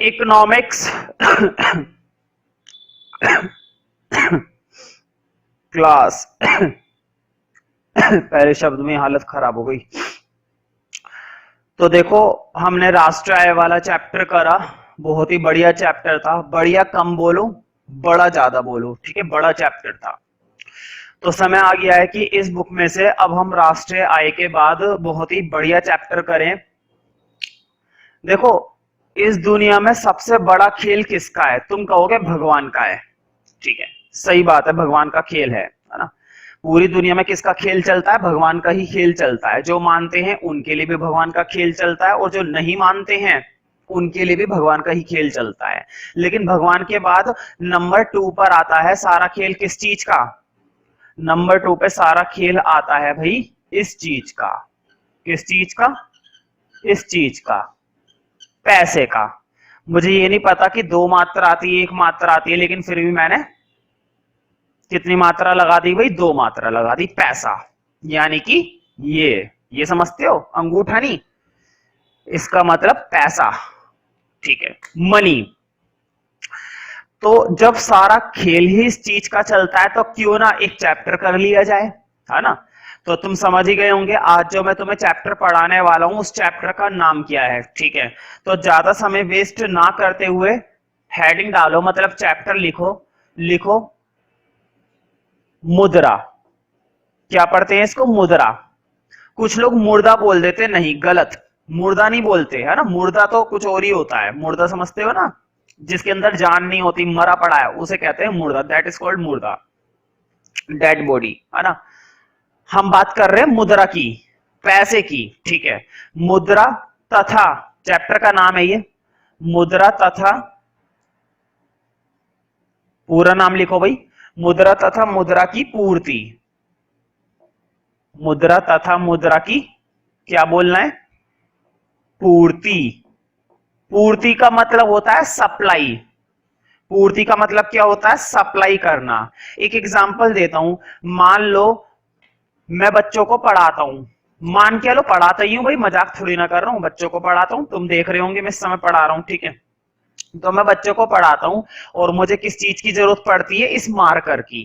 Economics class पहले शब्द में हालत खराब हो गई। तो देखो हमने राष्ट्र आय वाला चैप्टर करा, बहुत ही बढ़िया चैप्टर था। बढ़िया कम बोलो, बड़ा ज्यादा बोलो, ठीक है, बड़ा चैप्टर था। तो समय आ गया है कि इस बुक में से अब हम राष्ट्रीय आय के बाद बहुत ही बढ़िया चैप्टर करें। देखो इस दुनिया में सबसे बड़ा खेल किसका है? तुम कहोगे भगवान का है, ठीक है, सही बात है, भगवान का खेल है ना। पूरी दुनिया में किसका खेल चलता है? भगवान का ही खेल चलता है। जो मानते हैं उनके लिए भी भगवान का खेल चलता है, और जो नहीं मानते हैं उनके लिए भी भगवान का ही खेल चलता है। लेकिन भगवान के बाद नंबर 2 पर आता है सारा खेल किस चीज का? नंबर 2 पे सारा खेल आता है भाई इस चीज का। किस चीज का? इस चीज का, पैसे का। मुझे ये नहीं पता कि 2 मात्रा आती है 1 मात्रा आती है, लेकिन फिर भी मैंने कितनी मात्रा लगा दी भाई? 2 मात्रा लगा दी, पैसा। यानी कि ये समझते हो, अंगूठा नहीं, इसका मतलब पैसा, ठीक है, मनी। तो जब सारा खेल ही इस चीज का चलता है तो क्यों ना एक चैप्टर कर लिया जाए, है ना। तो तुम समझ ही गए होंगे आज जो मैं तुम्हें चैप्टर पढ़ाने वाला हूं उस चैप्टर का नाम क्या है, ठीक है। तो ज्यादा समय वेस्ट ना करते हुए हेडिंग डालो, मतलब चैप्टर लिखो। लिखो मुद्रा। क्या पढ़ते हैं इसको? मुद्रा। कुछ लोग मुर्दा बोल देते, नहीं, गलत, मुर्दा नहीं बोलते, है ना। मुर्दा तो कुछ और ही होता है। मुर्दा समझते हो ना, जिसके अंदर जान नहीं होती, मरा पड़ा है, उसे कहते हैं मुर्दा, दैट इज कॉल्ड मुर्दा, डेड बॉडी, है ना। हम बात कर रहे हैं मुद्रा की, पैसे की, ठीक है। मुद्रा तथा, चैप्टर का नाम है ये, मुद्रा तथा, पूरा नाम लिखो भाई, मुद्रा तथा मुद्रा की पूर्ति। मुद्रा तथा मुद्रा की क्या बोलना है? पूर्ति। पूर्ति का मतलब होता है सप्लाई। पूर्ति का मतलब क्या होता है? सप्लाई करना। एक एग्जांपल देता हूं, मान लो मैं बच्चों को पढ़ाता हूं, मान के लो पढ़ाता ही हूं भाई, मजाक थोड़ी ना कर रहा हूं, बच्चों को पढ़ाता हूं, तुम देख रहे होंगे मैं इस समय पढ़ा रहा हूं, ठीक है। तो मैं बच्चों को पढ़ाता हूं और मुझे किस चीज की जरूरत पड़ती है? इस मार्कर की।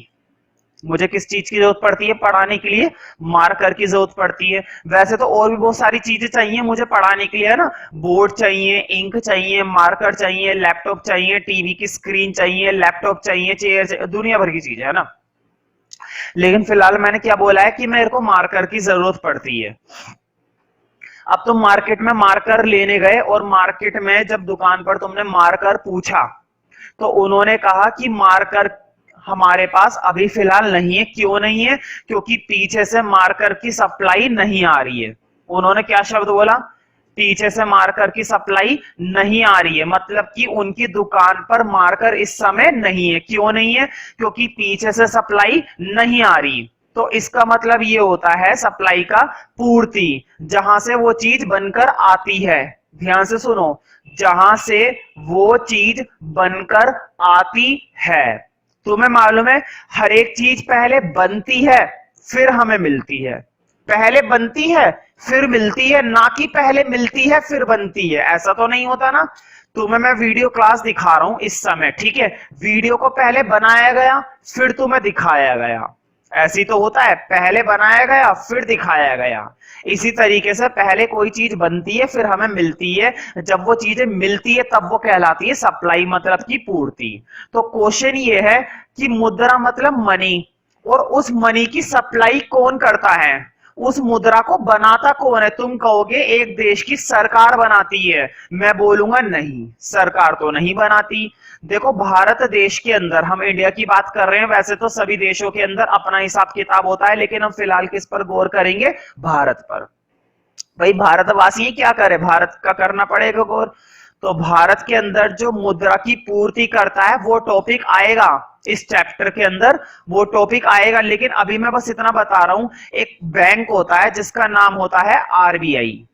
मुझे किस चीज की जरूरत पड़ती है पढ़ाने के लिए? मार्कर की जरूरत पड़ती है। वैसे तो और भी बहुत सारी चीजें चाहिए मुझे पढ़ाने के लिए, है ना। बोर्ड चाहिए, इंक चाहिए, मार्कर चाहिए, लैपटॉप चाहिए, टीवी की स्क्रीन चाहिए, लैपटॉप चाहिए, चेयर चाहिए, दुनिया भर की चीजें, है ना। लेकिन फिलहाल मैंने क्या बोला है कि मेरे को मार्कर की जरूरत पड़ती है। अब तुम मार्केट में मार्कर लेने गए और मार्केट में जब दुकान पर तुमने मार्कर पूछा तो उन्होंने कहा कि मार्कर हमारे पास अभी फिलहाल नहीं है। क्यों नहीं है? क्योंकि पीछे से मार्कर की सप्लाई नहीं आ रही है। उन्होंने क्या शब्द बोला? पीछे से मार्कर की सप्लाई नहीं आ रही है, मतलब कि उनकी दुकान पर मार्कर इस समय नहीं है। क्यों नहीं है? क्योंकि पीछे से सप्लाई नहीं आ रही। तो इसका मतलब ये होता है सप्लाई का पूर्ति, जहां से वो चीज बनकर आती है। ध्यान से सुनो, जहां से वो चीज बनकर आती है। तुम्हें मालूम है हर एक चीज पहले बनती है फिर हमें मिलती है। पहले बनती है फिर मिलती है, ना कि पहले मिलती है फिर बनती है। ऐसा तो नहीं होता ना। तुम्हें मैं वीडियो क्लास दिखा रहा हूं इस समय, ठीक है। वीडियो को पहले बनाया गया फिर तुम्हें दिखाया गया। ऐसी तो होता है, पहले बनाया गया फिर दिखाया गया। इसी तरीके से पहले कोई चीज बनती है फिर हमें मिलती है। जब वो चीजें मिलती है तब वो कहलाती है सप्लाई, मतलब की पूर्ति। तो क्वेश्चन ये है कि मुद्रा मतलब मनी, और उस मनी की सप्लाई कौन करता है? उस मुद्रा को बनाता कौन है? तुम कहोगे एक देश की सरकार बनाती है। मैं बोलूंगा नहीं, सरकार तो नहीं बनाती। देखो भारत देश के अंदर, हम इंडिया की बात कर रहे हैं, वैसे तो सभी देशों के अंदर अपना हिसाब किताब होता है, लेकिन हम फिलहाल किस पर गौर करेंगे? भारत पर। भाई भारतवासी क्या करे, भारत का करना पड़ेगा गौर। तो भारत के अंदर जो मुद्रा की पूर्ति करता है वो टॉपिक आएगा इस चैप्टर के अंदर, वो टॉपिक आएगा। लेकिन अभी मैं बस इतना बता रहा हूं, एक बैंक होता है जिसका नाम होता है आरबीआई।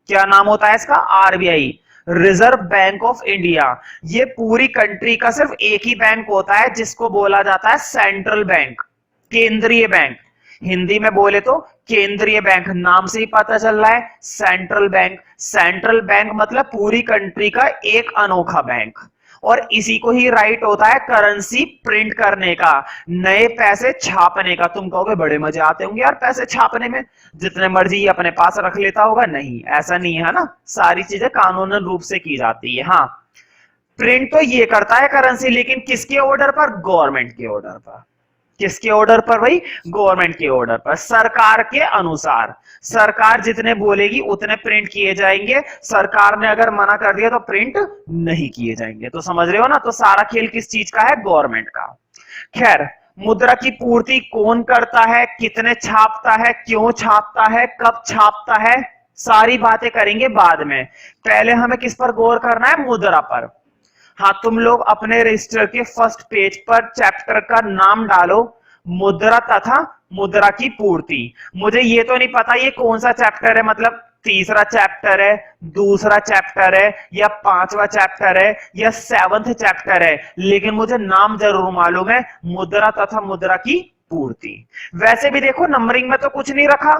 क्या नाम होता है इसका? RBI, reserve bank of India. ये पूरी कंट्री का सिर्फ एक ही बैंक होता है जिसको बोला जाता है सेंट्रल बैंक, केंद्रीय बैंक। हिंदी में बोले तो केंद्रीय बैंक, नाम से ही पता चल रहा है सेंट्रल बैंक। सेंट्रल बैंक मतलब पूरी कंट्री का एक अनोखा बैंक, और इसी को ही राइट होता है करेंसी प्रिंट करने का, नए पैसे छापने का। तुम कहोगे बड़े मजे आते होंगे यार पैसे छापने में, जितने मर्जी अपने पास रख लेता होगा। नहीं, ऐसा नहीं है ना, सारी चीजें कानूनन रूप से की जाती है। हाँ, प्रिंट तो ये करता है करेंसी, लेकिन किसके ऑर्डर पर? गवर्नमेंट के ऑर्डर पर। किसके ऑर्डर पर भाई? गवर्नमेंट के ऑर्डर पर, सरकार के अनुसार। सरकार जितने बोलेगी उतने प्रिंट किए जाएंगे, सरकार ने अगर मना कर दिया तो प्रिंट नहीं किए जाएंगे। तो समझ रहे हो ना, तो सारा खेल किस चीज का है? गवर्नमेंट का। खैर, मुद्रा की पूर्ति कौन करता है, कितने छापता है, क्यों छापता है, कब छापता है, सारी बातें करेंगे बाद में। पहले हमें किस पर गौर करना है? मुद्रा पर। हाँ, तुम लोग अपने रजिस्टर के फर्स्ट पेज पर चैप्टर का नाम डालो, मुद्रा तथा मुद्रा की पूर्ति। मुझे ये तो नहीं पता ये कौन सा चैप्टर है, मतलब तीसरा चैप्टर है, दूसरा चैप्टर है, या पांचवा चैप्टर है, या 7वां चैप्टर है, लेकिन मुझे नाम जरूर मालूम है, मुद्रा तथा मुद्रा की पूर्ति। वैसे भी देखो नंबरिंग में तो कुछ नहीं रखा,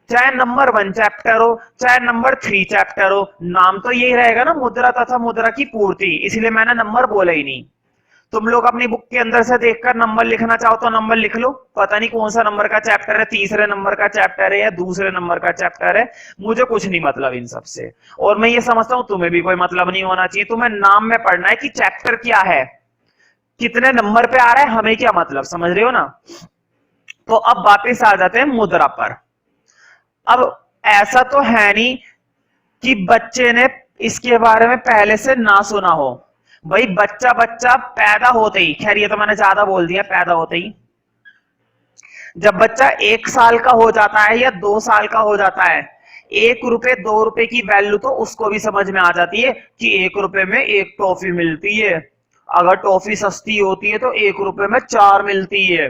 चाहे नंबर 1 चैप्टर हो चाहे नंबर 3 चैप्टर हो, नाम तो यही रहेगा ना, मुद्रा तथा मुद्रा की पूर्ति। इसलिए मैंने नंबर बोला ही नहीं। तुम लोग अपनी बुक के अंदर से देखकर नंबर लिखना चाहो तो नंबर लिख लो, पता नहीं कौन सा नंबर का चैप्टर है, तीसरे नंबर का चैप्टर है या दूसरे नंबर का चैप्टर है, मुझे कुछ नहीं मतलब इन सब से। और मैं ये समझता हूं तुम्हें भी कोई मतलब नहीं होना चाहिए, तुम्हें नाम में पढ़ना है कि चैप्टर क्या है, कितने नंबर पे आ रहा है, हमें क्या मतलब, समझ रहे हो ना। तो अब वापिस आ जाते हैं मुद्रा पर। अब ऐसा तो है नहीं कि बच्चे ने इसके बारे में पहले से ना सुना हो। भाई बच्चा बच्चा पैदा होते ही, खैर ये तो मैंने ज्यादा बोल दिया, पैदा होते ही जब बच्चा 1 साल का हो जाता है या 2 साल का हो जाता है, 1 रुपए 2 रुपए की वैल्यू तो उसको भी समझ में आ जाती है कि 1 रुपए में 1 टॉफी मिलती है, अगर टॉफी सस्ती होती है तो 1 रुपए में 4 मिलती है।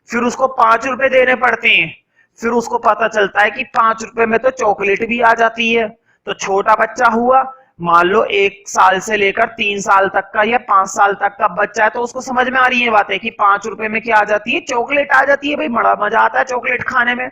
फिर उसको 5 रुपए देने पड़ते हैं, फिर उसको पता चलता है कि 5 रुपए में तो चॉकलेट भी आ जाती है। तो छोटा बच्चा हुआ, मान लो 1 साल से लेकर 3 साल तक का या 5 साल तक का बच्चा है, तो उसको समझ में आ रही है बातें कि 5 रुपए में क्या आ जाती है? चॉकलेट आ जाती है। भाई बड़ा मजा आता है चॉकलेट खाने में,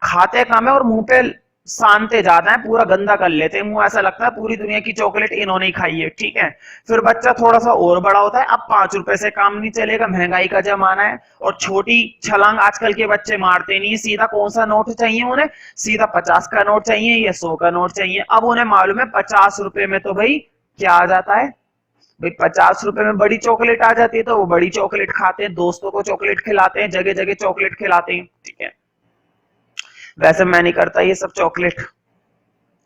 खाते कम है और मुंह पे सानते ज्यादा है, पूरा गंदा कर लेते हैं मुंह, ऐसा लगता है पूरी दुनिया की चॉकलेट इन्होंने ही खाई है। ठीक है, फिर बच्चा थोड़ा सा और बड़ा होता है, अब 5 रुपए से काम नहीं चलेगा, महंगाई का जमाना है और छोटी छलांग आजकल के बच्चे मारते नहीं, सीधा कौन सा नोट चाहिए उन्हें? सीधा 50 का नोट चाहिए या 100 का नोट चाहिए। अब उन्हें मालूम है 50 रुपए में तो भाई क्या आ जाता है? भाई 50 रुपए में बड़ी चॉकलेट आ जाती है, तो वो बड़ी चॉकलेट खाते हैं, दोस्तों को चॉकलेट खिलाते हैं, जगह जगह चॉकलेट खिलाते हैं। ठीक है, वैसे मैं नहीं करता ये सब चॉकलेट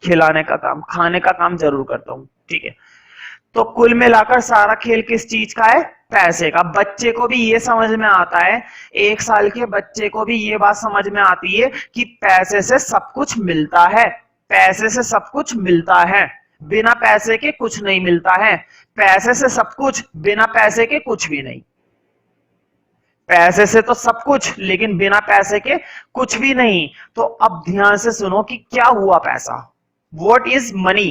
खिलाने का काम, खाने का काम जरूर करता हूं। ठीक है, तो कुल मिलाकर सारा खेल किस चीज का है? पैसे का। बच्चे को भी ये समझ में आता है, 1 साल के बच्चे को भी ये बात समझ में आती है कि पैसे से सब कुछ मिलता है, पैसे से सब कुछ मिलता है, बिना पैसे के कुछ नहीं मिलता है, पैसे से सब कुछ, बिना पैसे के कुछ भी नहीं। पैसे से तो सब कुछ, लेकिन बिना पैसे के कुछ भी नहीं। तो अब ध्यान से सुनो कि क्या हुआ पैसा। What is money?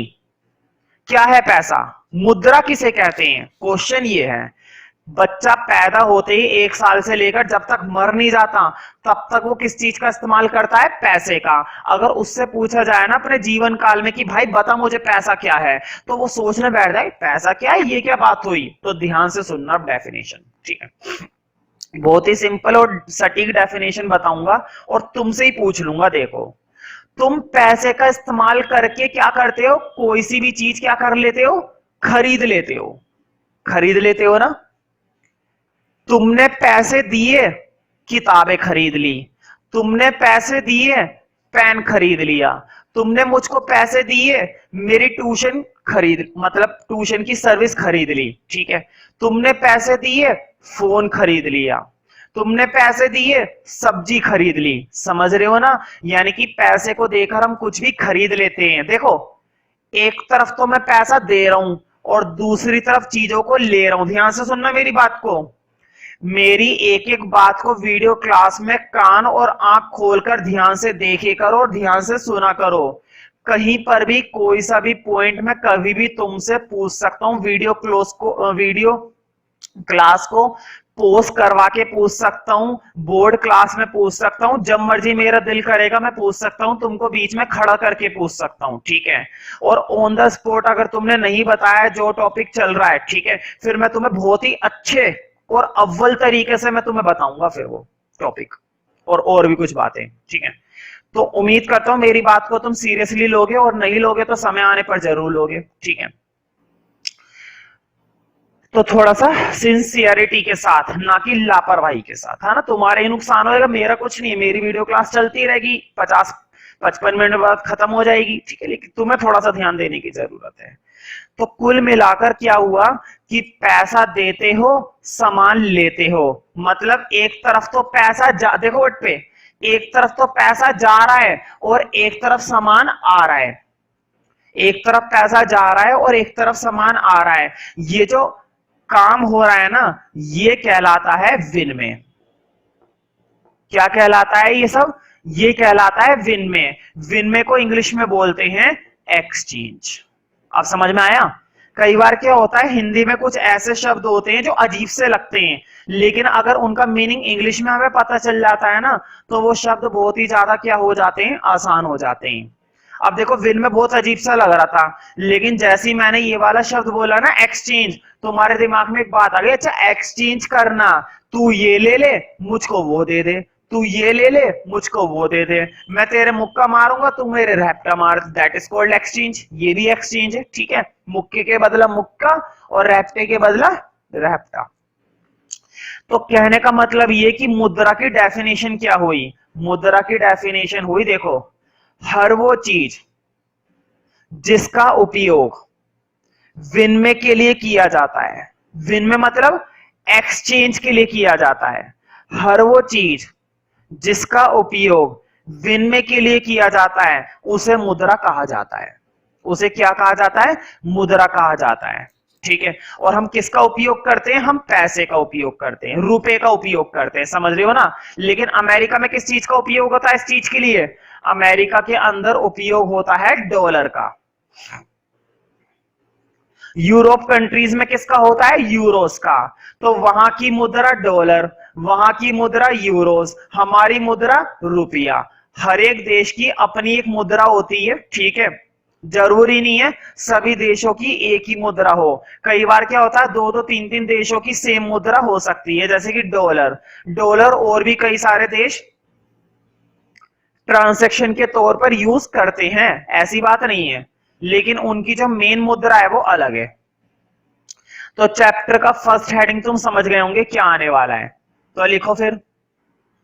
क्या है पैसा? मुद्रा किसे कहते हैं? क्वेश्चन ये है। बच्चा पैदा होते ही 1 साल से लेकर जब तक मर नहीं जाता तब तक वो किस चीज का इस्तेमाल करता है? पैसे का। अगर उससे पूछा जाए ना अपने जीवन काल में कि भाई बता मुझे पैसा क्या है, तो वो सोचने बैठ जाए पैसा क्या है, ये क्या बात हुई। तो ध्यान से सुनना डेफिनेशन। ठीक है, बहुत ही सिंपल और सटीक डेफिनेशन बताऊंगा और तुमसे ही पूछ लूंगा। देखो, तुम पैसे का इस्तेमाल करके क्या करते हो? कोई सी भी चीज क्या कर लेते हो? खरीद लेते हो। खरीद लेते हो ना। तुमने पैसे दिए, किताबें खरीद ली, तुमने पैसे दिए, पेन खरीद लिया, तुमने मुझको पैसे दिए, मेरी ट्यूशन खरीद, मतलब ट्यूशन की सर्विस खरीद ली। ठीक है, तुमने पैसे दिए, फोन खरीद लिया, तुमने पैसे दिए, सब्जी खरीद ली। समझ रहे हो ना, यानी कि पैसे को देकर हम कुछ भी खरीद लेते हैं। देखो, एक तरफ तो मैं पैसा दे रहा हूं और दूसरी तरफ चीजों को ले रहा हूं। ध्यान से सुनना मेरी बात को, मेरी एक एक बात को वीडियो क्लास में कान और आंख खोलकर ध्यान से देखे करो और ध्यान से सुना करो। कहीं पर भी कोई सा भी पॉइंट में कभी भी तुमसे पूछ सकता हूं, वीडियो क्लास को पोस्ट करवा के पूछ सकता हूं, बोर्ड क्लास में पूछ सकता हूं, जब मर्जी मेरा दिल करेगा मैं पूछ सकता हूं, तुमको बीच में खड़ा करके पूछ सकता हूं, ठीक है। और ऑन द स्पॉट अगर तुमने नहीं बताया जो टॉपिक चल रहा है, ठीक है, फिर मैं तुम्हें बहुत ही अच्छे और अव्वल तरीके से मैं तुम्हें बताऊंगा फिर वो टॉपिक और भी कुछ बातें, ठीक है। तो उम्मीद करता हूं मेरी बात को तुम सीरियसली लोगे, और नहीं लोगे तो समय आने पर जरूर लोगे, ठीक है। तो थोड़ा सा सिंसियरिटी के साथ, ना कि लापरवाही के साथ, है ना। तुम्हारे ही नुकसान होगा, मेरा कुछ नहीं है, मेरी वीडियो क्लास चलती रहेगी, 50-55 मिनट बाद खत्म हो जाएगी, ठीक है, लेकिन तुम्हें थोड़ा सा ध्यान देने की जरूरत है। तो कुल मिलाकर क्या हुआ कि पैसा देते हो, सामान लेते हो, मतलब एक तरफ तो पैसा देखो वट पे, एक तरफ तो पैसा जा रहा है और एक तरफ सामान आ रहा है, एक तरफ पैसा जा रहा है और एक तरफ सामान आ रहा है। ये जो काम हो रहा है ना, ये कहलाता है विनिमय। क्या कहलाता है ये सब? ये कहलाता है विनिमय। विनिमय को इंग्लिश में बोलते हैं एक्सचेंज। अब समझ में आया? कई बार क्या होता है, हिंदी में कुछ ऐसे शब्द होते हैं जो अजीब से लगते हैं, लेकिन अगर उनका मीनिंग इंग्लिश में हमें पता चल जाता है ना, तो वो शब्द बहुत ही ज्यादा क्या हो जाते हैं, आसान हो जाते हैं। अब देखो, विन में बहुत अजीब सा लग रहा था, लेकिन जैसे ही मैंने ये वाला शब्द बोला ना, एक्सचेंज, तुम्हारे दिमाग में एक बात आ गई, अच्छा एक्सचेंज करना, तू ये ले ले मुझको वो दे दे, तू ये ले ले मुझको वो दे दे, मैं तेरे मुक्का मारूंगा तू मेरे रैप्टा मार, दैट इज कॉल्ड एक्सचेंज। ये भी एक्सचेंज है, ठीक है, मुक्के के बदला मुक्का और रैप्टे के बदला रैप्टा। तो कहने का मतलब ये कि मुद्रा की डेफिनेशन क्या हुई? मुद्रा की डेफिनेशन हुई, देखो, हर वो चीज जिसका उपयोग विनिमय के लिए किया जाता है, विनिमय मतलब एक्सचेंज के लिए किया जाता है, हर वो चीज जिसका उपयोग विनिमय के लिए किया जाता है उसे मुद्रा कहा जाता है। उसे क्या कहा जाता है? मुद्रा कहा जाता है, ठीक है। और हम किसका उपयोग करते हैं? हम पैसे का उपयोग करते हैं, रुपए का उपयोग करते हैं, समझ रहे हो ना। लेकिन अमेरिका में किस चीज का उपयोग होता है इस चीज के लिए? अमेरिका के अंदर उपयोग होता है डॉलर का। यूरोप कंट्रीज में किसका होता है? यूरोस का। तो वहां की मुद्रा डॉलर, वहां की मुद्रा यूरोस, हमारी मुद्रा रुपया। हर एक देश की अपनी एक मुद्रा होती है, ठीक है। जरूरी नहीं है सभी देशों की एक ही मुद्रा हो, कई बार क्या होता है, दो दो तीन तीन देशों की सेम मुद्रा हो सकती है, जैसे कि डॉलर। डॉलर और भी कई सारे देश ट्रांजैक्शन के तौर पर यूज करते हैं, ऐसी बात नहीं है, लेकिन उनकी जो मेन मुद्रा है वो अलग है। तो चैप्टर का फर्स्ट हेडिंग तुम समझ गए होंगे क्या आने वाला है, तो लिखो, फिर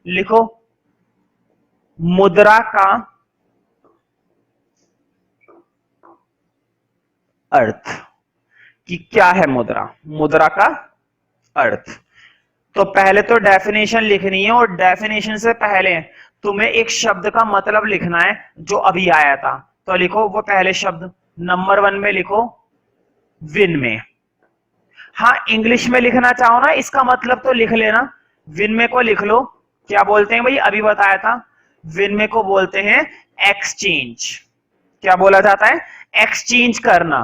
लिखो, मुद्रा का अर्थ, कि क्या है मुद्रा, मुद्रा का अर्थ। तो पहले तो डेफिनेशन लिखनी है, और डेफिनेशन से पहले तुम्हें एक शब्द का मतलब लिखना है जो अभी आया था। तो लिखो वो पहले शब्द, नंबर 1 में लिखो विनिमय। हाँ, इंग्लिश में लिखना चाहो ना इसका मतलब तो लिख लेना, विनिमय को लिख लो। क्या बोलते हैं भाई? अभी बताया था, विनिमय को बोलते हैं एक्सचेंज। क्या बोला जाता है? एक्सचेंज करना।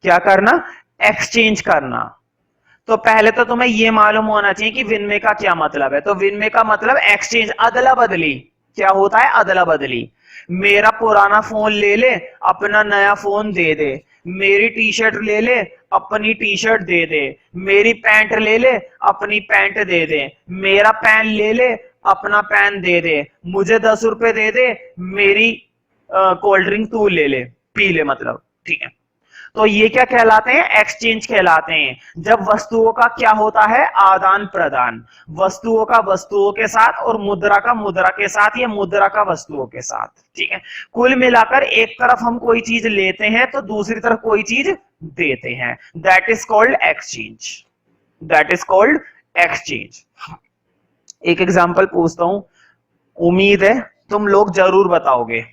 क्या करना? एक्सचेंज करना। तो पहले तो तुम्हें यह मालूम होना चाहिए कि विनिमय का क्या मतलब है। तो विनिमय का मतलब एक्सचेंज, अदला बदली। क्या होता है? अदला बदली। मेरा पुराना फोन ले ले, अपना नया फोन दे दे, मेरी टी शर्ट ले ले, अपनी टी शर्ट दे दे, मेरी पैंट ले ले, अपनी पैंट दे दे, मेरा पेन ले ले, अपना पेन दे दे, मुझे 10 रुपए दे दे, मेरी कोल्ड ड्रिंक तू ले ले, पी ले, मतलब, ठीक है। तो ये क्या कहलाते हैं? एक्सचेंज कहलाते हैं। जब वस्तुओं का क्या होता है? आदान प्रदान, वस्तुओं का वस्तुओं के साथ और मुद्रा का मुद्रा के साथ, या मुद्रा का वस्तुओं के साथ, ठीक है। कुल मिलाकर एक तरफ हम कोई चीज लेते हैं तो दूसरी तरफ कोई चीज देते हैं, that is called exchange, that is called exchange. एक एग्जाम्पल पूछता हूं, उम्मीद है तुम लोग जरूर बताओगे।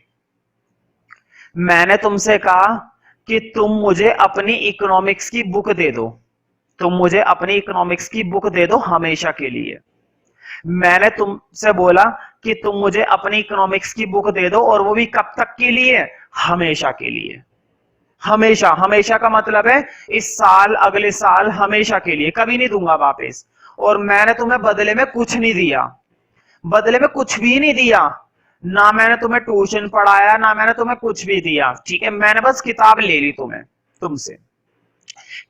मैंने तुमसे कहा कि तुम मुझे अपनी इकोनॉमिक्स की बुक दे दो, तुम मुझे अपनी इकोनॉमिक्स की बुक दे दो हमेशा के लिए। मैंने तुमसे बोला कि तुम मुझे अपनी इकोनॉमिक्स की बुक दे दो, और वो भी कब तक के लिए? हमेशा के लिए। हमेशा, हमेशा का मतलब है इस साल, अगले साल, हमेशा के लिए, कभी नहीं दूंगा वापस। और मैंने तुम्हें बदले में कुछ नहीं दिया, बदले में कुछ भी नहीं दिया, ना मैंने तुम्हें ट्यूशन पढ़ाया, ना मैंने तुम्हें कुछ भी दिया, ठीक है, मैंने बस किताब ले ली तुमसे।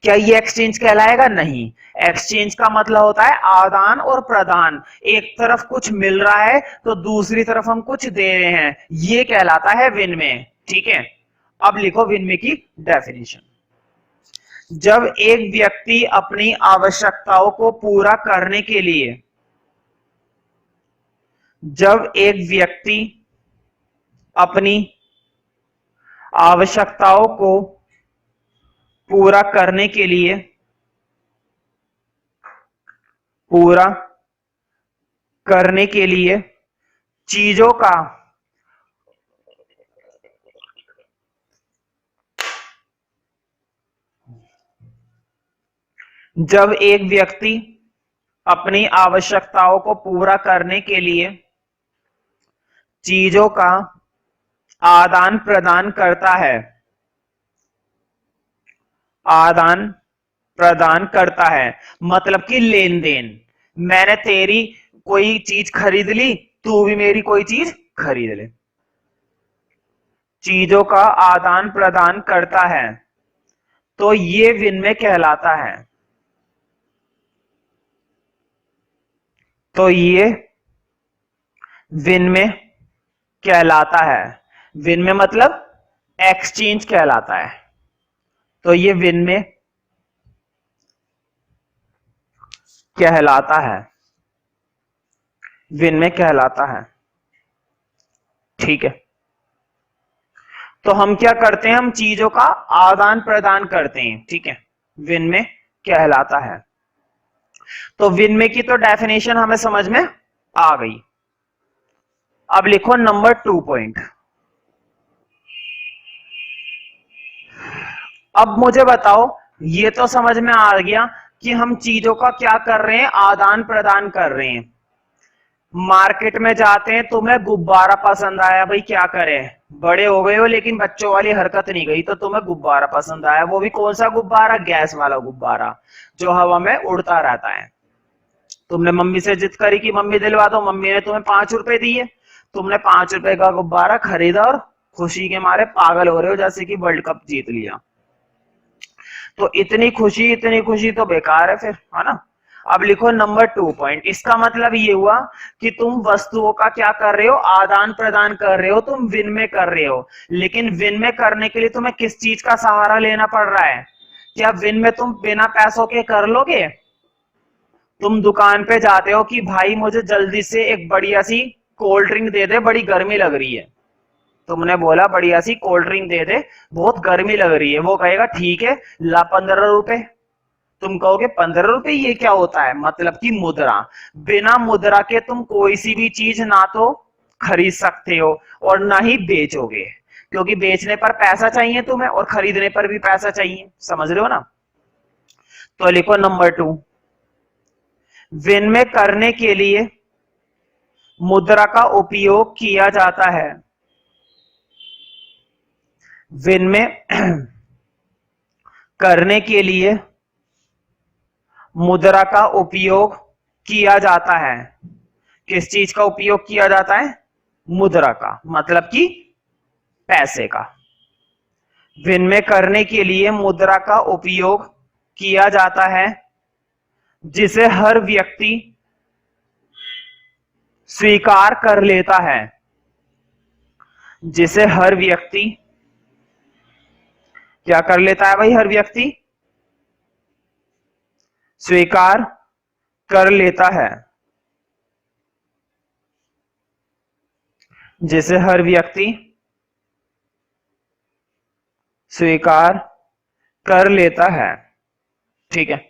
क्या ये एक्सचेंज कहलाएगा? नहीं। एक्सचेंज का मतलब होता है आदान और प्रदान, एक तरफ कुछ मिल रहा है तो दूसरी तरफ हम कुछ दे रहे हैं, ये कहलाता है विनिमय, ठीक है। अब लिखो विनिमय की डेफिनेशन। जब एक व्यक्ति अपनी आवश्यकताओं को पूरा करने के लिए, जब एक व्यक्ति अपनी आवश्यकताओं को पूरा करने के लिए, पूरा करने के लिए चीजों का, जब एक व्यक्ति अपनी आवश्यकताओं को पूरा करने के लिए चीजों का आदान प्रदान करता है, आदान प्रदान करता है मतलब कि लेन देन, मैंने तेरी कोई चीज खरीद ली, तू भी मेरी कोई चीज खरीद ले, चीजों का आदान प्रदान करता है, तो ये विनिमय कहलाता है, तो ये विनिमय कहलाता है। विनिमय मतलब एक्सचेंज कहलाता है, तो ये विनिमय कहलाता है, विनिमय कहलाता है, ठीक है। तो हम क्या करते हैं, हम चीजों का आदान प्रदान करते हैं, ठीक है, विनिमय कहलाता है। तो विनिमय की तो डेफिनेशन हमें समझ में आ गई। अब लिखो नंबर 2 पॉइंट। अब मुझे बताओ, ये तो समझ में आ गया कि हम चीजों का क्या कर रहे हैं, आदान प्रदान कर रहे हैं। मार्केट में जाते हैं, तुम्हें गुब्बारा पसंद आया, भाई क्या करें, बड़े हो गए हो लेकिन बच्चों वाली हरकत नहीं गई, तो तुम्हें गुब्बारा पसंद आया, वो भी कौन सा गुब्बारा, गैस वाला गुब्बारा जो हवा में उड़ता रहता है। तुमने मम्मी से जिद करी कि मम्मी दिलवा दो, मम्मी ने तुम्हें 5 रुपए दिए, तुमने 5 रुपए का गुब्बारा खरीदा और खुशी के मारे पागल हो रहे हो जैसे कि वर्ल्ड कप जीत लिया। तो इतनी खुशी तो बेकार है फिर, है ना। अब लिखो नंबर 2 पॉइंट। इसका मतलब ये हुआ कि तुम वस्तुओं का क्या कर रहे हो, आदान प्रदान कर रहे हो, तुम विनिमय कर रहे हो, लेकिन विनिमय करने के लिए तुम्हें किस चीज का सहारा लेना पड़ रहा है? क्या विनिमय तुम बिना पैसों के कर लोगे? तुम दुकान पे जाते हो कि भाई मुझे जल्दी से एक बढ़िया सी कोल्ड ड्रिंक दे दे, बड़ी गर्मी लग रही है, तुमने बोला बढ़िया सी कोल्ड ड्रिंक दे दे, बहुत गर्मी लग रही है, वो कहेगा ठीक है ला 15 रुपए। तुम कहोगे 15 रुपए ये क्या होता है? मतलब कि मुद्रा। बिना मुद्रा के तुम कोई सी भी चीज ना तो खरीद सकते हो और ना ही बेचोगे, क्योंकि बेचने पर पैसा चाहिए तुम्हें और खरीदने पर भी पैसा चाहिए, समझ रहे हो ना। तो लिखो नंबर 2, विनिमय करने के लिए मुद्रा का उपयोग किया जाता है, विनिमय करने के लिए मुद्रा का उपयोग किया जाता है। किस चीज का उपयोग किया जाता है? मुद्रा का, मतलब कि पैसे का। विनिमय करने के लिए मुद्रा का उपयोग किया जाता है जिसे हर व्यक्ति स्वीकार कर लेता है, जिसे हर व्यक्ति क्या कर लेता है भाई? हर व्यक्ति स्वीकार कर लेता है, जिसे हर व्यक्ति स्वीकार कर लेता है, ठीक है।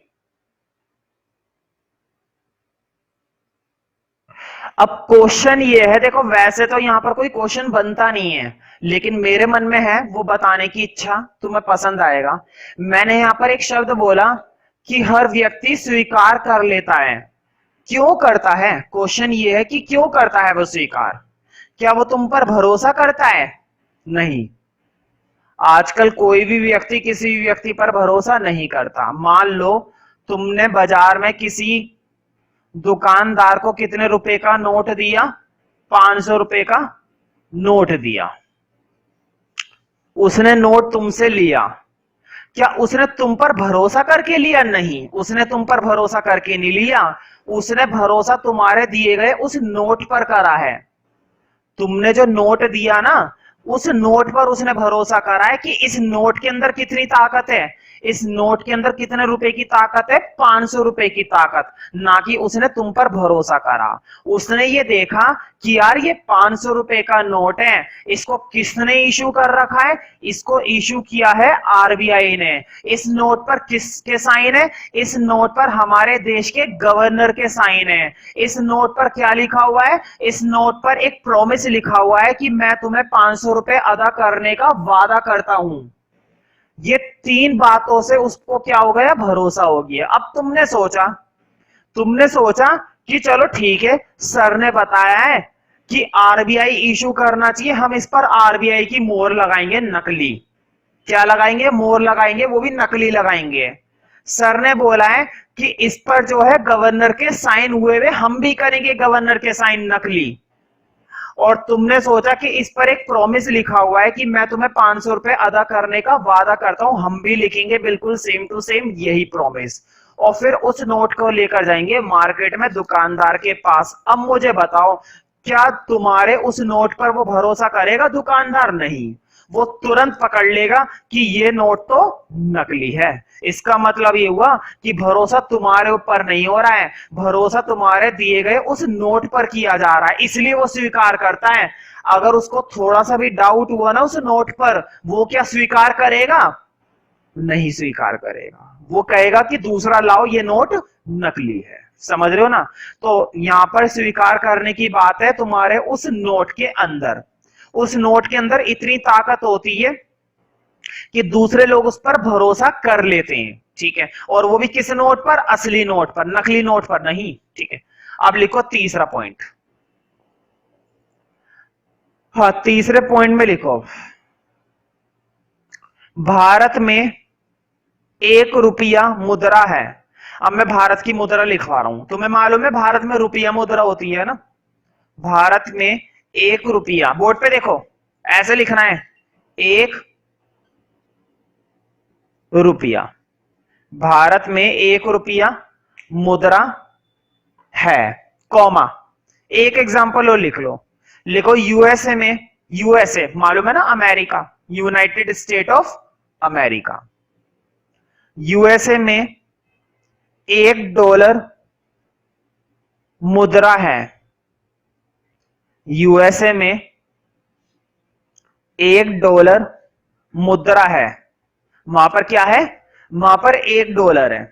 अब क्वेश्चन ये है, देखो वैसे तो यहां पर कोई क्वेश्चन बनता नहीं है, लेकिन मेरे मन में है वो बताने की इच्छा, तुम्हें पसंद आएगा। मैंने यहां पर एक शब्द बोला कि हर व्यक्ति स्वीकार कर लेता है। क्यों करता है? क्वेश्चन ये है कि क्यों करता है वो स्वीकार? क्या वो तुम पर भरोसा करता है? नहीं। आजकल कोई भी व्यक्ति किसी भी व्यक्ति पर भरोसा नहीं करता। मान लो तुमने बाजार में किसी दुकानदार को कितने रुपए का नोट दिया, 500 रुपए का नोट दिया। उसने नोट तुमसे लिया, क्या उसने तुम पर भरोसा करके लिया? नहीं, उसने तुम पर भरोसा करके नहीं लिया। उसने भरोसा तुम्हारे दिए गए उस नोट पर करा है। तुमने जो नोट दिया ना, उस नोट पर उसने भरोसा करा है कि इस नोट के अंदर कितनी ताकत है, इस नोट के अंदर कितने रुपए की ताकत है, 500 रुपए की ताकत। ना कि उसने तुम पर भरोसा करा। उसने ये देखा कि यार ये 500 रुपए का नोट है, इसको किसने इशू कर रखा है? इसको इशू किया है आरबीआई ने। इस नोट पर किसके साइन है? इस नोट पर हमारे देश के गवर्नर के साइन है। इस नोट पर क्या लिखा हुआ है? इस नोट पर एक प्रॉमिस लिखा हुआ है कि मैं तुम्हें 500 रुपए अदा करने का वादा करता हूं। ये तीन बातों से उसको क्या हो गया? भरोसा हो गया। अब तुमने सोचा कि चलो ठीक है, सर ने बताया है कि आरबीआई इशू करना चाहिए, हम इस पर आरबीआई की मोहर लगाएंगे, नकली। क्या लगाएंगे? मोहर लगाएंगे, वो भी नकली लगाएंगे। सर ने बोला है कि इस पर जो है गवर्नर के साइन हुए हुए, हम भी करेंगे गवर्नर के साइन, नकली। और तुमने सोचा कि इस पर एक प्रॉमिस लिखा हुआ है कि मैं तुम्हें 500 रुपए अदा करने का वादा करता हूं, हम भी लिखेंगे बिल्कुल सेम टू सेम यही प्रॉमिस। और फिर उस नोट को लेकर जाएंगे मार्केट में दुकानदार के पास। अब मुझे बताओ, क्या तुम्हारे उस नोट पर वो भरोसा करेगा? दुकानदार नहीं, वो तुरंत पकड़ लेगा कि ये नोट तो नकली है। इसका मतलब ये हुआ कि भरोसा तुम्हारे ऊपर नहीं हो रहा है, भरोसा तुम्हारे दिए गए उस नोट पर किया जा रहा है, इसलिए वो स्वीकार करता है। अगर उसको थोड़ा सा भी डाउट हुआ ना उस नोट पर, वो क्या स्वीकार करेगा? नहीं स्वीकार करेगा। वो कहेगा कि दूसरा लाओ, ये नोट नकली है। समझ रहे हो ना? तो यहां पर स्वीकार करने की बात है तुम्हारे उस नोट के अंदर। उस नोट के अंदर इतनी ताकत होती है कि दूसरे लोग उस पर भरोसा कर लेते हैं। ठीक है, और वो भी किस नोट पर? असली नोट पर, नकली नोट पर नहीं। ठीक है, अब लिखो तीसरा पॉइंट। हाँ, तीसरे पॉइंट में लिखो, भारत में 1 रुपया मुद्रा है। अब मैं भारत की मुद्रा लिखवा रहा हूं। तुम्हें मालूम है भारत में रुपया मुद्रा होती है ना? भारत में 1 रुपया, बोर्ड पे देखो, ऐसे लिखना है, 1 रुपया। भारत में 1 रुपया मुद्रा है, कॉमा, एक एग्जांपल और लिख लो। लिखो यूएसए में, यूएसए मालूम है ना, America, United state of America. USA में $1 मुद्रा है। यूएसए में $1 मुद्रा है। वहां पर क्या है? वहां पर $1 है।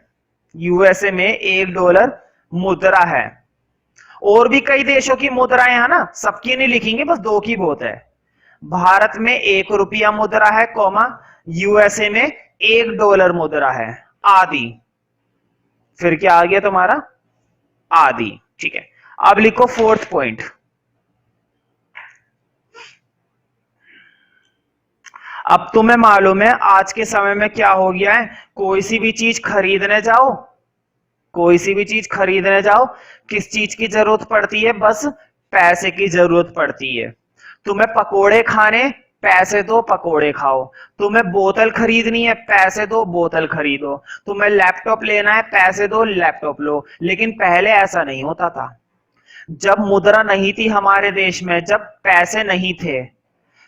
यूएसए में $1 मुद्रा है। और भी कई देशों की मुद्राएं हैं ना, सबकी नहीं लिखेंगे, बस 2 की बहुत है। भारत में 1 रुपया मुद्रा है, कॉमा, यूएसए में $1 मुद्रा है, आदि। फिर क्या आ गया तुम्हारा? आदि। ठीक है, अब लिखो फोर्थ पॉइंट। अब तुम्हें मालूम है आज के समय में क्या हो गया है? कोई सी भी चीज खरीदने जाओ, कोई सी भी चीज खरीदने जाओ, किस चीज की जरूरत पड़ती है? बस पैसे की जरूरत पड़ती है। तुम्हें पकोड़े खाने, पैसे दो, पकोड़े खाओ। तुम्हें बोतल खरीदनी है, पैसे दो, बोतल खरीदो। तुम्हें लैपटॉप लेना है, पैसे दो, लैपटॉप लो। लेकिन पहले ऐसा नहीं होता था। जब मुद्रा नहीं थी हमारे देश में, जब पैसे नहीं थे,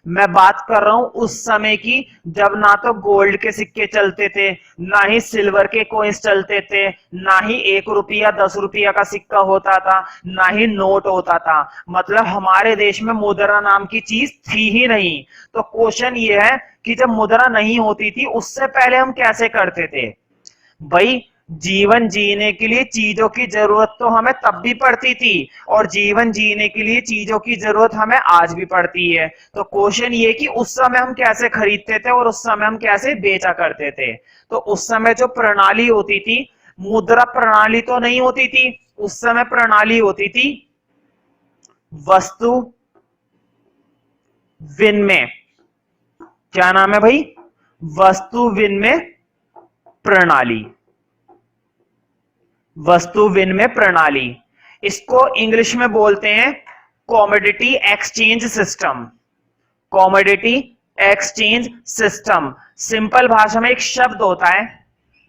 मैं बात कर रहा हूं उस समय की, जब ना तो गोल्ड के सिक्के चलते थे, ना ही सिल्वर के कॉइन्स चलते थे, ना ही 1 रुपया 10 रुपया का सिक्का होता था, ना ही नोट होता था। मतलब हमारे देश में मुद्रा नाम की चीज थी ही नहीं। तो क्वेश्चन ये है कि जब मुद्रा नहीं होती थी, उससे पहले हम कैसे करते थे? भाई, जीवन जीने के लिए चीजों की जरूरत तो हमें तब भी पड़ती थी, और जीवन जीने के लिए चीजों की जरूरत हमें आज भी पड़ती है। तो क्वेश्चन ये कि उस समय हम कैसे खरीदते थे और उस समय हम कैसे बेचा करते थे? तो उस समय जो प्रणाली होती थी, मुद्रा प्रणाली तो नहीं होती थी, उस समय प्रणाली होती थी वस्तु विनिमय। क्या नाम है भाई? वस्तु विनिमय प्रणाली। वस्तु विनिमय प्रणाली, इसको इंग्लिश में बोलते हैं commodity exchange system. Commodity exchange system, simple भाषा में एक शब्द होता है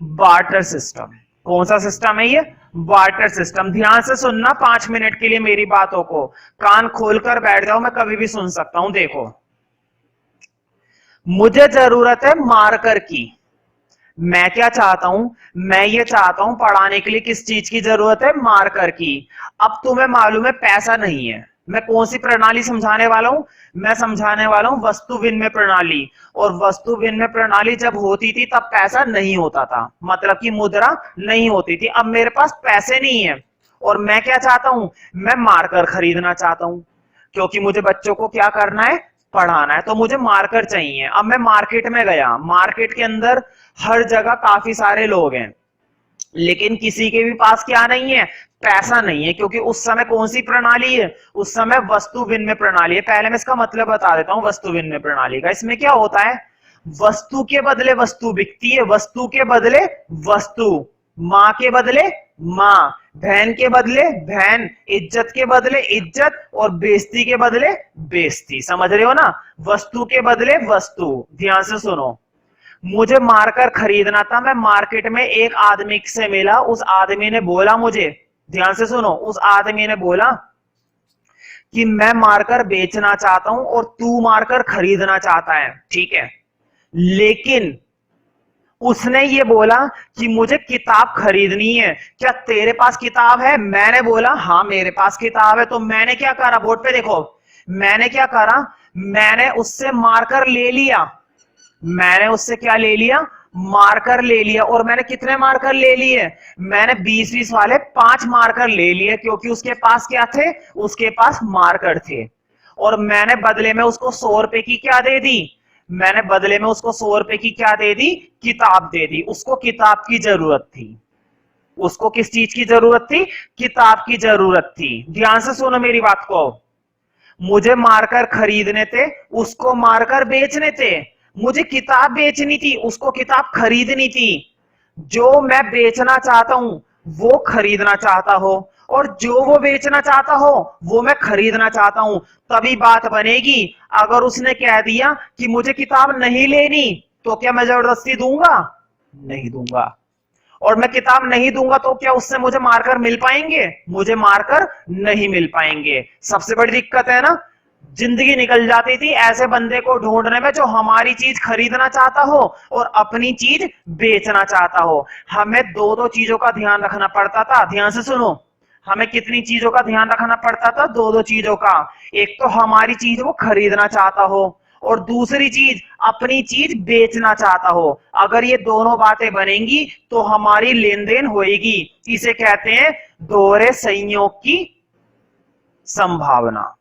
बार्टर सिस्टम। कौन सा सिस्टम है ये? Barter system. ध्यान से सुनना 5 मिनट के लिए मेरी बातों को, कान खोलकर बैठ जाओ, मैं कभी भी सुन सकता हूं। देखो, मुझे जरूरत है मार्कर की। मैं क्या चाहता हूं? मैं ये चाहता हूं पढ़ाने के लिए किस चीज की जरूरत है? मार्कर की। अब तुम्हें मालूम है पैसा नहीं है। मैं कौन सी प्रणाली समझाने वाला हूं? मैं समझाने वाला हूं वस्तु विनिमय प्रणाली। और वस्तु विनिमय प्रणाली जब होती थी तब पैसा नहीं होता था, मतलब कि मुद्रा नहीं होती थी। अब मेरे पास पैसे नहीं है और मैं क्या चाहता हूं? मैं मार्कर खरीदना चाहता हूं, क्योंकि मुझे बच्चों को क्या करना है? पढ़ाना है, तो मुझे मार्कर चाहिए। अब मैं मार्केट में गया, मार्केट के अंदर हर जगह काफी सारे लोग हैं, लेकिन किसी के भी पास क्या नहीं है? पैसा नहीं है, क्योंकि उस समय कौन सी प्रणाली है? उस समय वस्तु विनिमय प्रणाली है। पहले मैं इसका मतलब बता देता हूं वस्तु विनिमय प्रणाली का। इसमें क्या होता है? वस्तु के बदले वस्तु बिकती है, वस्तु के बदले वस्तु, मां के बदले मां, बहन के बदले बहन, इज्जत के बदले इज्जत और बेइज्जती के बदले बेइज्जती। समझ रहे हो ना? वस्तु के बदले वस्तु। ध्यान से सुनो, मुझे मार्कर खरीदना था, मैं मार्केट में एक आदमी से मिला, उस आदमी ने बोला मुझे, ध्यान से सुनो, उस आदमी ने बोला कि मैं मार्कर बेचना चाहता हूं और तू मार्कर खरीदना चाहता है, ठीक है, लेकिन उसने ये बोला कि मुझे किताब खरीदनी है, क्या तेरे पास किताब है? मैंने बोला हाँ मेरे पास किताब है। तो मैंने क्या करा? बोर्ड पे देखो, मैंने क्या करा? मैंने उससे मार्कर ले लिया। मैंने उससे क्या ले लिया? मार्कर ले लिया। और मैंने कितने मार्कर ले लिए? मैंने 20-20 वाले 5 मार्कर ले लिए, क्योंकि उसके पास क्या थे? उसके पास मार्कर थे। और मैंने बदले में उसको 100 रुपए की क्या दे दी? मैंने बदले में उसको 100 रुपए की क्या दे दी? किताब दे दी। उसको किताब की जरूरत थी। उसको किस चीज की जरूरत थी? किताब की जरूरत थी। ध्यान से सुनो मेरी बात को, मुझे मार्कर खरीदने थे, उसको मार्कर बेचने थे। मुझे किताब बेचनी थी, उसको किताब खरीदनी थी। जो मैं बेचना चाहता हूं वो खरीदना चाहता हो, और जो वो बेचना चाहता हो वो मैं खरीदना चाहता हूं, तभी बात बनेगी। अगर उसने कह दिया कि मुझे किताब नहीं लेनी, तो क्या मैं जबरदस्ती दूंगा? नहीं दूंगा। और मैं किताब नहीं दूंगा तो क्या उससे मुझे मार्कर मिल पाएंगे? मुझे मार्कर नहीं मिल पाएंगे। सबसे बड़ी दिक्कत है ना, जिंदगी निकल जाती थी ऐसे बंदे को ढूंढने में जो हमारी चीज खरीदना चाहता हो और अपनी चीज बेचना चाहता हो। हमें दो दो चीजों का ध्यान रखना पड़ता था। ध्यान से सुनो, हमें कितनी चीजों का ध्यान रखना पड़ता था? दो दो चीजों का। एक तो हमारी चीज वो खरीदना चाहता हो, और दूसरी चीज अपनी चीज बेचना चाहता हो। अगर ये दोनों बातें बनेंगी तो हमारी लेन देन होएगी। इसे कहते हैं दोहरे संयोग की संभावना,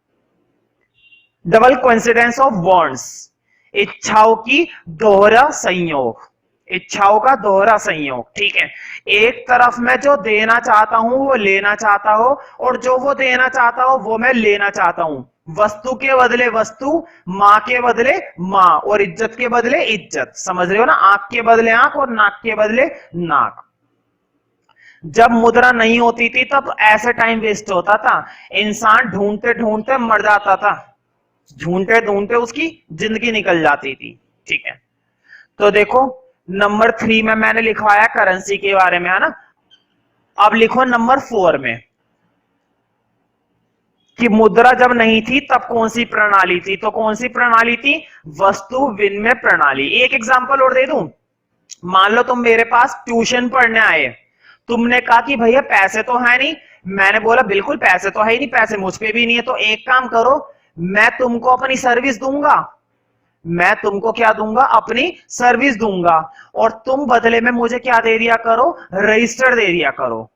डबल कोइंसिडेंस ऑफ बॉन्ड्स। इच्छाओं की दोहरा संयोग, इच्छाओं का दोहरा संयोग, ठीक है। एक तरफ मैं जो देना चाहता हूं वो लेना चाहता हो, और जो वो देना चाहता हो वो मैं लेना चाहता हूं। वस्तु के बदले वस्तु, मां के बदले मां, और इज्जत के बदले इज्जत। समझ रहे हो ना? आंख के बदले आंख और नाक के बदले नाक। जब मुद्रा नहीं होती थी तब ऐसे टाइम वेस्ट होता था, इंसान ढूंढते ढूंढते मर जाता था, ढूंढते ढूंढते उसकी जिंदगी निकल जाती थी, ठीक है। तो देखो नंबर 3 में मैंने लिखवाया करेंसी के बारे में, है ना। अब लिखो नंबर 4 में कि मुद्रा जब नहीं थी तब कौन सी प्रणाली थी? तो कौन सी प्रणाली थी? वस्तु विनिमय प्रणाली। एक एग्जांपल और दे दूं। मान लो तुम मेरे पास ट्यूशन पढ़ने आए, तुमने कहा कि भैया पैसे तो है नहीं। मैंने बोला बिल्कुल पैसे तो है ही नहीं, पैसे मुझ पे भी नहीं है। तो एक काम करो, मैं तुमको अपनी सर्विस दूंगा। मैं तुमको क्या दूंगा? अपनी सर्विस दूंगा, और तुम बदले में मुझे क्या दे दिया करो? रजिस्टर दे दिया करो।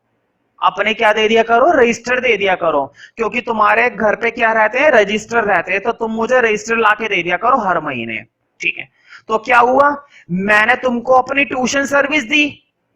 अपने क्या दे दिया करो? रजिस्टर दे दिया करो, क्योंकि तुम्हारे घर पे क्या रहते हैं? रजिस्टर रहते हैं। तो तुम मुझे रजिस्टर लाके दे दिया करो हर महीने, ठीक है। तो क्या हुआ? मैंने तुमको अपनी ट्यूशन सर्विस दी,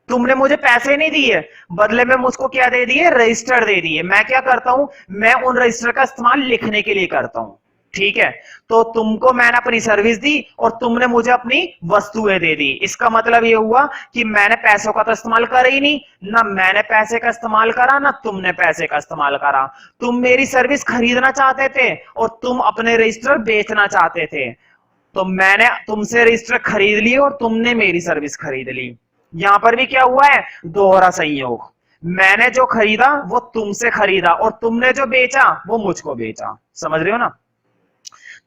तुमने मुझे पैसे नहीं दिए, बदले में मुझको क्या दे दिए? रजिस्टर दे दिए। मैं क्या करता हूं? मैं उन रजिस्टर का इस्तेमाल लिखने के लिए करता हूं, ठीक है। तो तुमको मैंने अपनी सर्विस दी और तुमने मुझे अपनी वस्तुएं दे दी। इसका मतलब ये हुआ कि मैंने पैसों का तो इस्तेमाल करा ही नहीं, ना मैंने पैसे का इस्तेमाल करा ना तुमने पैसे का इस्तेमाल करा। तुम मेरी सर्विस खरीदना चाहते थे और तुम अपने रजिस्टर बेचना चाहते थे, तो मैंने तुमसे रजिस्टर खरीद लिए और तुमने मेरी सर्विस खरीद ली। यहां पर भी क्या हुआ है, दोहरा संयोग। मैंने जो खरीदा वो तुमसे खरीदा और तुमने जो बेचा वो मुझको बेचा। समझ रहे हो ना।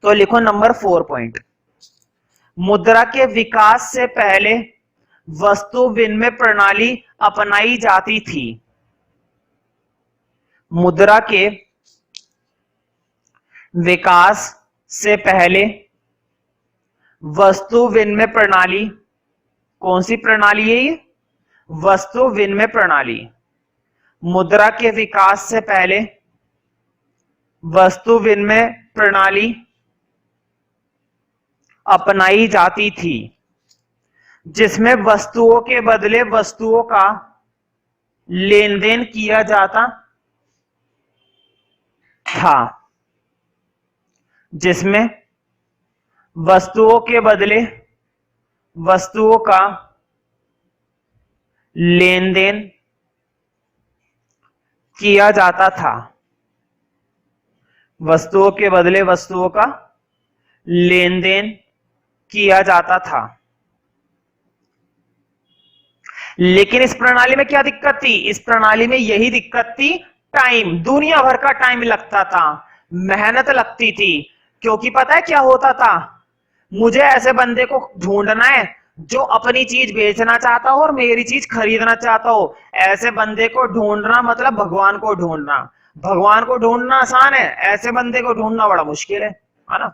तो लिखो नंबर 4 पॉइंट, मुद्रा के विकास से पहले वस्तु विनिमय प्रणाली अपनाई जाती थी। मुद्रा के विकास से पहले वस्तु विनिमय प्रणाली, कौन सी प्रणाली है ये, वस्तु विनिमय प्रणाली। मुद्रा के विकास से पहले वस्तु विनिमय प्रणाली अपनाई जाती थी, जिसमें वस्तुओं के बदले वस्तुओं का लेन देन किया जाता था। जिसमें वस्तुओं के बदले वस्तुओं का लेन देन किया जाता था। वस्तुओं के बदले वस्तुओं का लेन देन किया जाता था। लेकिन इस प्रणाली में क्या दिक्कत थी, इस प्रणाली में यही दिक्कत थी, टाइम, दुनिया भर का टाइम लगता था, मेहनत लगती थी। क्योंकि पता है क्या होता था, मुझे ऐसे बंदे को ढूंढना है जो अपनी चीज बेचना चाहता हो और मेरी चीज खरीदना चाहता हो। ऐसे बंदे को ढूंढना मतलब भगवान को ढूंढना। भगवान को ढूंढना आसान है, ऐसे बंदे को ढूंढना बड़ा मुश्किल है ना।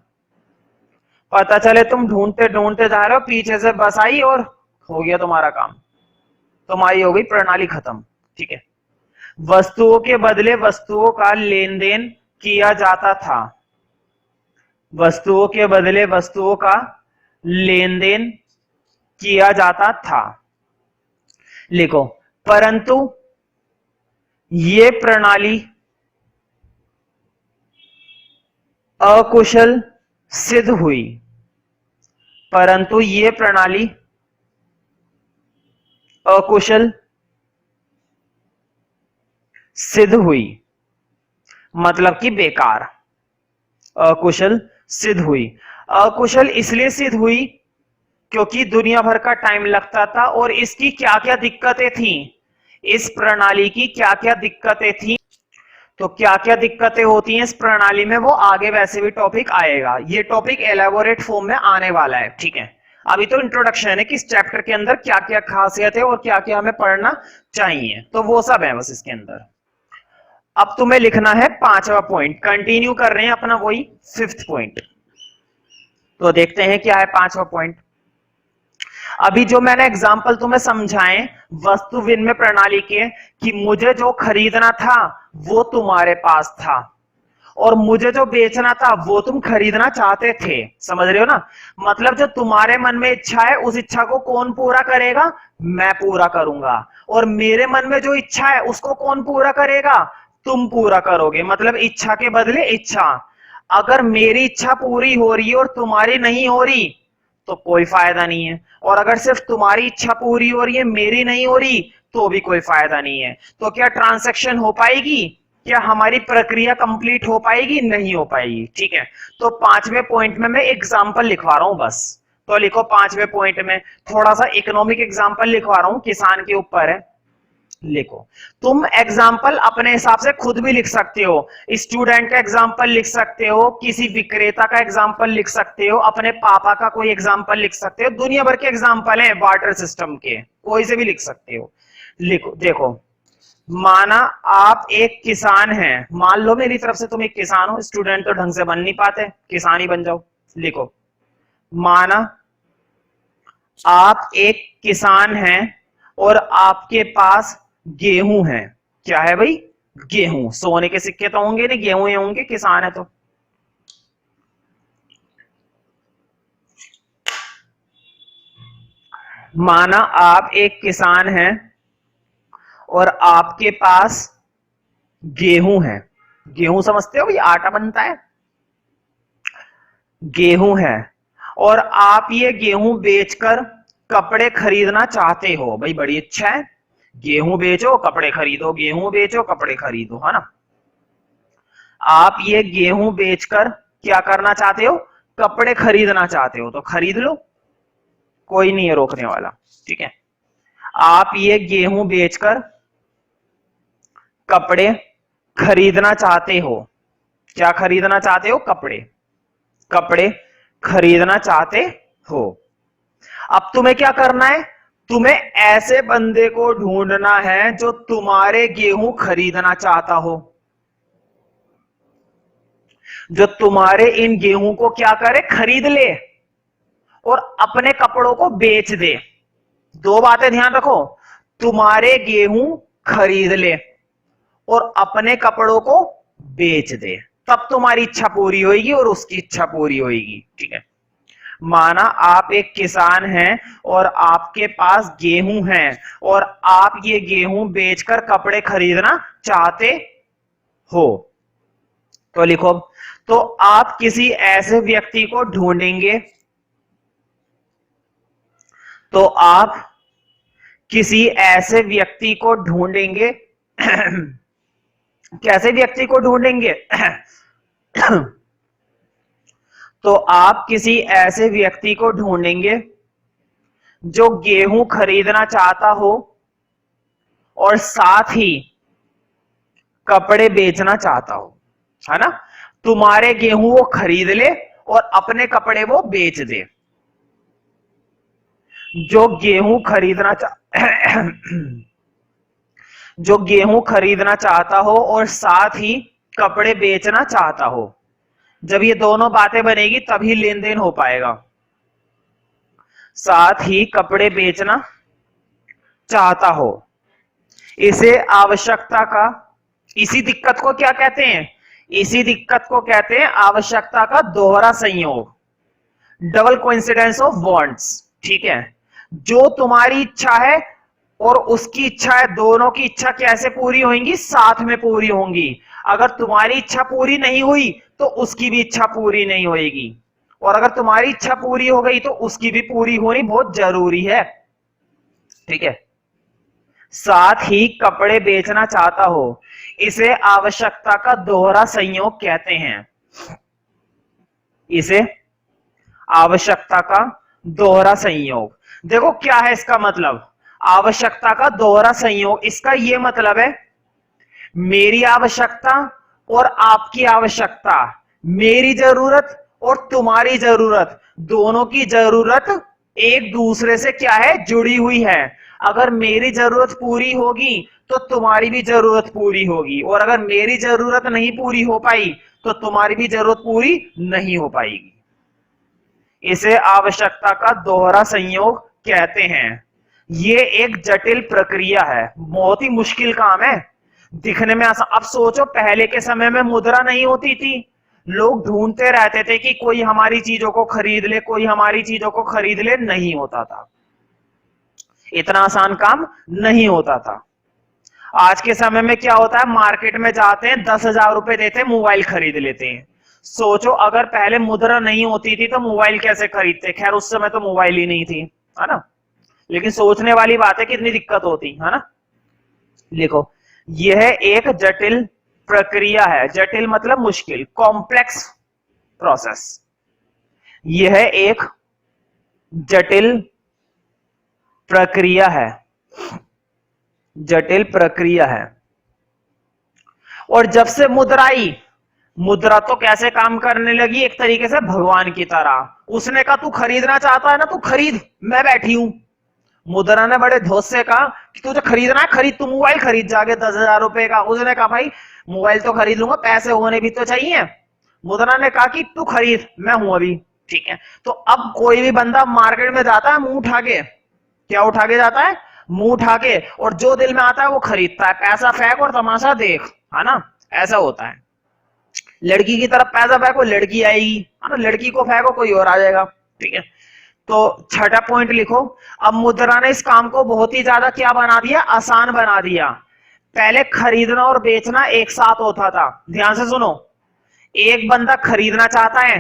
पता चले तुम ढूंढते ढूंढते जा रहे हो, पीछे से बस आई और हो गया तुम्हारा काम, तुम्हारी हो गई प्रणाली खत्म। ठीक है। वस्तुओं के बदले वस्तुओं का लेन देन किया जाता था। वस्तुओं के बदले वस्तुओं का लेन देन किया जाता था। लिखो, परंतु ये प्रणाली अकुशल सिद्ध हुई। परंतु ये प्रणाली अकुशल सिद्ध हुई, मतलब कि बेकार। अकुशल सिद्ध हुई। अकुशल इसलिए सिद्ध हुई क्योंकि दुनिया भर का टाइम लगता था। और इसकी क्या क्या दिक्कतें थी, इस प्रणाली की क्या क्या दिक्कतें थी, तो क्या क्या दिक्कतें होती हैं इस प्रणाली में, वो आगे वैसे भी टॉपिक आएगा। ये टॉपिक एलेबोरेट फॉर्म में आने वाला है। ठीक है। अभी तो इंट्रोडक्शन है कि इस चैप्टर के अंदर क्या क्या खासियत है और क्या क्या हमें पढ़ना चाहिए, तो वो सब है बस इसके अंदर। अब तुम्हें लिखना है 5वां पॉइंट, कंटिन्यू कर रहे हैं अपना वही 5th पॉइंट। तो देखते हैं क्या है 5वां पॉइंट। अभी जो मैंने एग्जाम्पल तुम्हें समझाए वस्तु विनिमय प्रणाली के, कि मुझे जो खरीदना था वो तुम्हारे पास था और मुझे जो बेचना था वो तुम खरीदना चाहते थे। समझ रहे हो ना। मतलब जो तुम्हारे मन में इच्छा है उस इच्छा को कौन पूरा करेगा, मैं पूरा करूंगा। और मेरे मन में जो इच्छा है उसको कौन पूरा करेगा, तुम पूरा करोगे। मतलब इच्छा के बदले इच्छा। अगर मेरी इच्छा पूरी हो रही है और तुम्हारी नहीं हो रही तो कोई फायदा नहीं है, और अगर सिर्फ तुम्हारी इच्छा पूरी हो रही है मेरी नहीं हो रही तो भी कोई फायदा नहीं है। तो क्या ट्रांजैक्शन हो पाएगी, क्या हमारी प्रक्रिया कंप्लीट हो पाएगी, नहीं हो पाएगी। ठीक है। तो 5वें पॉइंट में मैं एग्जांपल लिखवा रहा हूं बस। तो लिखो 5वें पॉइंट में थोड़ा सा इकोनॉमिक एग्जांपल लिखवा रहा हूं, किसान के ऊपर है। लिखो, तुम एग्जाम्पल अपने हिसाब से खुद भी लिख सकते हो, स्टूडेंट का एग्जाम्पल लिख सकते हो, किसी विक्रेता का एग्जाम्पल लिख सकते हो, अपने पापा का कोई एग्जाम्पल लिख सकते हो। दुनिया भर के एग्जाम्पल हैं वाटर सिस्टम के, कोई से भी लिख सकते हो। लिखो, देखो, माना आप एक किसान हैं, मान लो मेरी तरफ से तुम एक किसान हो, स्टूडेंट तो ढंग से बन नहीं पाते, किसान ही बन जाओ। लिखो, माना आप एक किसान हैं और आपके पास गेहूं है। क्या है भाई, गेहूं। सोने के सिक्के तो होंगे नहीं, गेहूं ही होंगे, किसान है तो। माना आप एक किसान हैं और आपके पास गेहूं है। गेहूं समझते हो भाई, आटा बनता है। गेहूं है और आप ये गेहूं बेचकर कपड़े खरीदना चाहते हो। भाई बड़ी अच्छा है, गेहूं बेचो कपड़े खरीदो, गेहूं बेचो कपड़े खरीदो, है ना। आप ये गेहूं बेचकर क्या करना चाहते हो, कपड़े खरीदना चाहते हो, तो खरीद लो, कोई नहीं है रोकने वाला, ठीक है। आप ये गेहूं बेचकर कपड़े खरीदना चाहते हो, क्या खरीदना चाहते हो, कपड़े, कपड़े खरीदना चाहते हो। अब तुम्हें क्या करना है, तुम्हें ऐसे बंदे को ढूंढना है जो तुम्हारे गेहूं खरीदना चाहता हो, जो तुम्हारे इन गेहूं को क्या करे, खरीद ले और अपने कपड़ों को बेच दे। दो बातें ध्यान रखो, तुम्हारे गेहूं खरीद ले और अपने कपड़ों को बेच दे, तब तुम्हारी इच्छा पूरी होगी और उसकी इच्छा पूरी होगी, ठीक है। माना आप एक किसान हैं और आपके पास गेहूं है और आप ये गेहूं बेचकर कपड़े खरीदना चाहते हो, तो लिखो, तो आप किसी ऐसे व्यक्ति को ढूंढेंगे, तो आप किसी ऐसे व्यक्ति को ढूंढेंगे कैसे व्यक्ति को ढूंढेंगे तो आप किसी ऐसे व्यक्ति को ढूंढेंगे जो गेहूं खरीदना चाहता हो और साथ ही कपड़े बेचना चाहता हो, है ना। तुम्हारे गेहूं वो खरीद ले और अपने कपड़े वो बेच दे। जो गेहूं खरीदना जो गेहूं खरीदना चाहता हो और साथ ही कपड़े बेचना चाहता हो। जब ये दोनों बातें बनेगी तभी लेन देन हो पाएगा। साथ ही कपड़े बेचना चाहता हो, इसे आवश्यकता का, इसी दिक्कत को क्या कहते हैं, इसी दिक्कत को कहते हैं आवश्यकता का दोहरा संयोग, डबल कोइंसिडेंस ऑफ वांट्स, ठीक है। जो तुम्हारी इच्छा है और उसकी इच्छा है, दोनों की इच्छा कैसे पूरी होंगी, साथ में पूरी होंगी। अगर तुम्हारी इच्छा पूरी नहीं हुई तो उसकी भी इच्छा पूरी नहीं होगी, और अगर तुम्हारी इच्छा पूरी हो गई तो उसकी भी पूरी होनी बहुत जरूरी है, ठीक है। साथ ही कपड़े बेचना चाहता हो, इसे आवश्यकता का दोहरा संयोग कहते हैं, इसे आवश्यकता का दोहरा संयोग। देखो क्या है इसका मतलब, आवश्यकता का दोहरा संयोग, इसका यह मतलब है मेरी आवश्यकता और आपकी आवश्यकता, मेरी जरूरत और तुम्हारी जरूरत, दोनों की जरूरत एक दूसरे से क्या है, जुड़ी हुई है। अगर मेरी जरूरत पूरी होगी तो तुम्हारी भी जरूरत पूरी होगी, और अगर मेरी जरूरत नहीं पूरी हो पाई तो तुम्हारी भी जरूरत पूरी नहीं हो पाएगी। इसे आवश्यकता का दोहरा संयोग कहते हैं। ये एक जटिल प्रक्रिया है, बहुत ही मुश्किल काम है, दिखने में आसान। अब सोचो पहले के समय में मुद्रा नहीं होती थी, लोग ढूंढते रहते थे कि कोई हमारी चीजों को खरीद ले, कोई हमारी चीजों को खरीद ले, नहीं होता था, इतना आसान काम नहीं होता था। आज के समय में क्या होता है, मार्केट में जाते हैं 10,000 रुपए देते हैं, मोबाइल खरीद लेते हैं। सोचो अगर पहले मुद्रा नहीं होती थी तो मोबाइल कैसे खरीदते, खैर उस समय तो मोबाइल ही नहीं थी, है ना, लेकिन सोचने वाली बात है कितनी दिक्कत होती है ना। लिखो, यह एक जटिल प्रक्रिया है, जटिल मतलब मुश्किल, कॉम्प्लेक्स प्रोसेस। यह एक जटिल प्रक्रिया है, जटिल प्रक्रिया है। और जब से मुद्रा आई, मुद्रा तो कैसे काम करने लगी, एक तरीके से भगवान की तरह। उसने कहा तू खरीदना चाहता है ना, तू खरीद, मैं बैठी हूं। मुद्रा ने बड़े धोस से कहा कि तुझे खरीदना है, खरीद, तू मोबाइल खरीद जाके 10,000 रुपए का। उसने कहा भाई मोबाइल तो खरीद लूंगा, पैसे होने भी तो चाहिए। मुद्रा ने कहा कि तू खरीद, मैं हूं अभी, ठीक है। तो अब कोई भी बंदा मार्केट में जाता है मुंह उठा के, क्या उठा के जाता है, मुंह उठा के, और जो दिल में आता है वो खरीदता है, पैसा फेंक और तमाशा देख, है ना, ऐसा होता है। लड़की की तरफ पैसा फेंको, लड़की आएगी, है ना, लड़की को फेंको कोई और आ जाएगा, ठीक है। तो छठा पॉइंट लिखो, अब मुद्रा ने इस काम को बहुत ही ज्यादा क्या बना दिया, आसान बना दिया। पहले खरीदना और बेचना एक साथ होता था, ध्यान से सुनो, एक बंदा खरीदना चाहता है,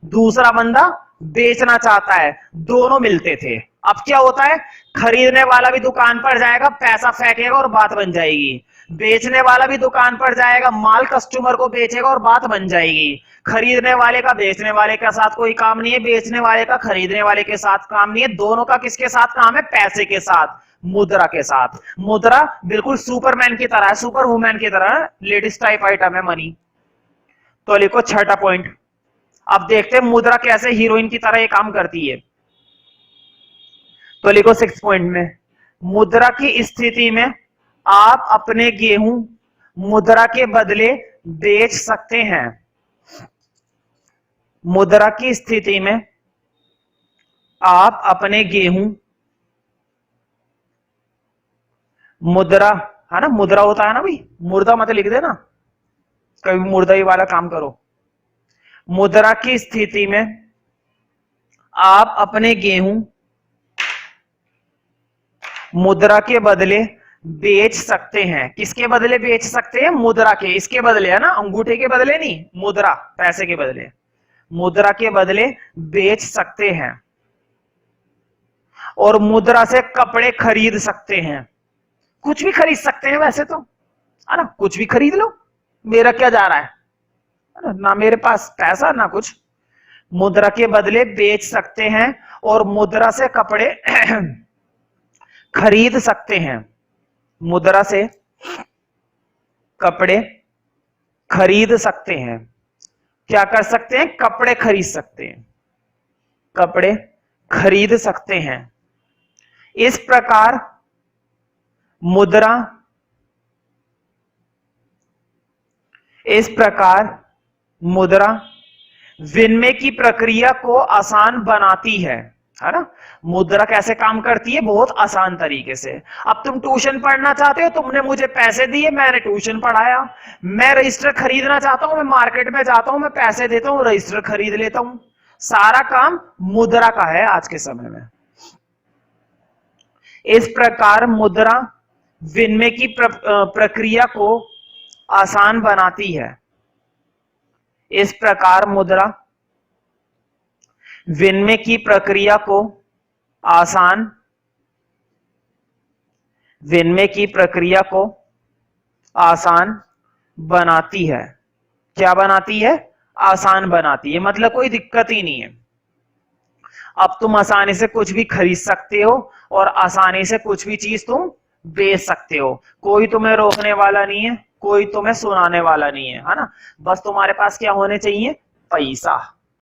दूसरा बंदा बेचना चाहता है, दोनों मिलते थे। अब क्या होता है, खरीदने वाला भी दुकान पर जाएगा, पैसा फेंकेगा और बात बन जाएगी। बेचने वाला भी दुकान पर जाएगा, माल कस्टमर को बेचेगा और बात बन जाएगी। खरीदने वाले का बेचने वाले के साथ कोई काम नहीं है, बेचने वाले का खरीदने वाले के साथ काम नहीं है। दोनों का किसके साथ काम है, पैसे के साथ, मुद्रा के साथ। मुद्रा बिल्कुल सुपरमैन की तरह है, सुपर वुमेन की तरह, लेडीज टाइप आइटम है मनी। तो लिखो छठा पॉइंट। अब देखते हैं मुद्रा कैसे हीरोइन की तरह ये काम करती है। तो लिखो सिक्स पॉइंट में, मुद्रा की स्थिति में आप अपने गेहूं मुद्रा के बदले बेच सकते हैं। मुद्रा की स्थिति में आप अपने गेहूं, मुद्रा है ना, मुद्रा होता है ना भाई, मुर्दा मत लिख देना, कभी मुर्दा ही वाला काम करो। मुद्रा की स्थिति में आप अपने गेहूं मुद्रा के बदले बेच सकते हैं। किसके बदले बेच सकते हैं, मुद्रा के, इसके बदले है ना, अंगूठे के बदले नहीं, मुद्रा पैसे के बदले, मुद्रा के बदले बेच सकते हैं। और मुद्रा से कपड़े खरीद सकते हैं। कुछ भी खरीद सकते हैं वैसे तो, है ना, कुछ भी खरीद लो, मेरा क्या जा रहा है ना, मेरे पास पैसा ना कुछ। मुद्रा के बदले बेच सकते हैं और मुद्रा से कपड़े खरीद सकते हैं। मुद्रा से कपड़े खरीद सकते हैं। क्या कर सकते हैं, कपड़े खरीद सकते हैं, कपड़े खरीद सकते हैं। इस प्रकार मुद्रा विनिमय की प्रक्रिया को आसान बनाती है ना। मुद्रा कैसे काम करती है, बहुत आसान तरीके से। अब तुम ट्यूशन पढ़ना चाहते हो, तुमने मुझे पैसे दिए, मैंने ट्यूशन पढ़ाया। मैं रजिस्टर खरीदना चाहता हूं, मैं मार्केट में जाता हूं, मैं पैसे देता हूं, रजिस्टर खरीद लेता हूं। सारा काम मुद्रा का है आज के समय में। इस प्रकार मुद्रा विनिमय की प्रक्रिया को आसान बनाती है। इस प्रकार मुद्रा विनिमय की प्रक्रिया को आसान बनाती है। क्या बनाती है, आसान बनाती है, मतलब कोई दिक्कत ही नहीं है। अब तुम आसानी से कुछ भी खरीद सकते हो और आसानी से कुछ भी चीज तुम बेच सकते हो। कोई तुम्हें रोकने वाला नहीं है, कोई तुम्हें सुनाने वाला नहीं है, है ना। बस तुम्हारे पास क्या होने चाहिए, पैसा।